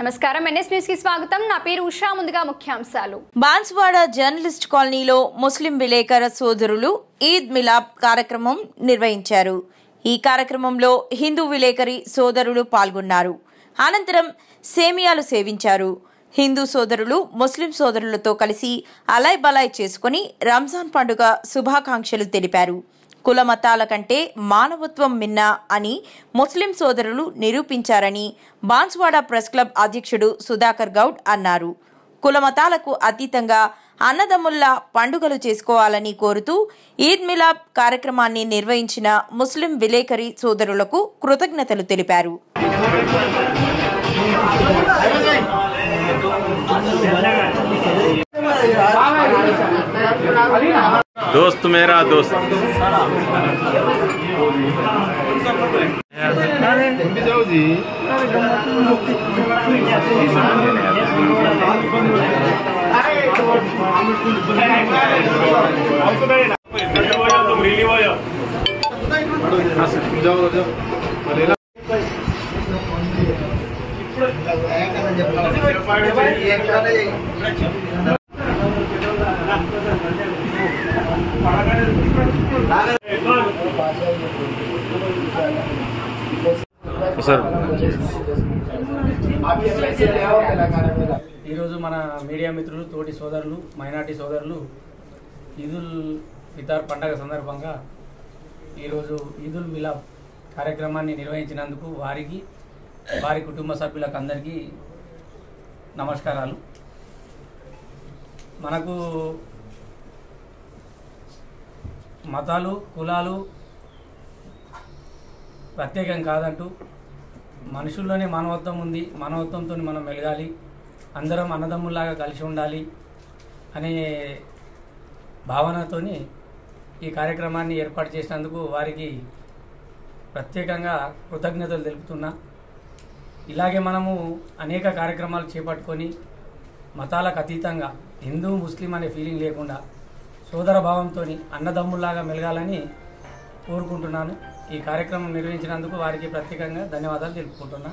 నమస్కారం NS news కి స్వాగతం నా పేరు ఉషా ముందుగా ముఖ్యాంశాలు బాన్స్వాడ జర్నలిస్ట్ కాలనీలో ముస్లిం విలేకరు సోదరులు ఈద్ మిలాద్ కార్యక్రమం నిర్వహించారు। ఈ కార్యక్రమంలో హిందూ విలేకరి సోదరులు పాల్గొన్నారు। అనంతరం సేమియాలు సేవించారు। హిందూ సోదరులు ముస్లిం సోదరులతో కలిసి అలాయ్ బలాయ్ చేసుకుని రంజాన్ పండుగ శుభాకాంక్షలు తెలిపారు। కుల మతాల కంటే మానవత్వం మిన్న అని ముస్లిం సోదరులు నిరూపించారని బాన్స్వాడ ప్రెస్ క్లబ్ అధ్యక్షుడు సుధాకర్ గౌడ్ అన్నారు। కుల మతాలకు అతీతంగా అన్నదమ్ముల్లా పండుగలు చేసుకోవాలని కోరుతూ ఈద్ మిలాద్ కార్యక్రమాన్ని నిర్వహించిన ముస్లిం విలేకరి సోదరులకు కృతజ్ఞతలు తెలిపారు। दोस्त मेरा दोस्त ఈరోజు మన మీడియా మిత్రులు తోటి సోదరులు మైనార్టీ సోదరులు ఈదుల్ ఫితర్ పండగ సందర్భంగా ఈరోజు ఈదుల్ మిలాద్ కార్యక్రమాన్ని నిర్వహించినందుకు వారికి వారి కుటుంబ సభ్యులకు అందరికీ నమస్కారాలు। మనకు మతాలు కులాలు ప్రత్యేకం కాదంటూ మనుషుల్లోనే మానవత్వం ఉంది, మానవత్వంతో మనం మెలగాలి, అందరం అన్నదమ్ముల్లాగా కలిసి ఉండాలి అనే భావనతోని ఈ కార్యక్రమాన్ని ఏర్పాటు చేసినందుకు వారికి ప్రత్యేకంగా కృతజ్ఞతలు తెలుపుతున్నా। ఇలాగే మనము అనేక కార్యక్రమాలు చేపట్టుకొని మతాలకు అతీతంగా హిందూ ముస్లిం అనే ఫీలింగ్ లేకుండా సోదర భావంతో అన్నదమ్ముల్లాగా మెలగాలని కోరుకుంటున్నాను। ఈ కార్యక్రమం నిర్వహించినందుకు వారికి ప్రత్యేకంగా ధన్యవాదాలు తెలుపుకుంటున్నా।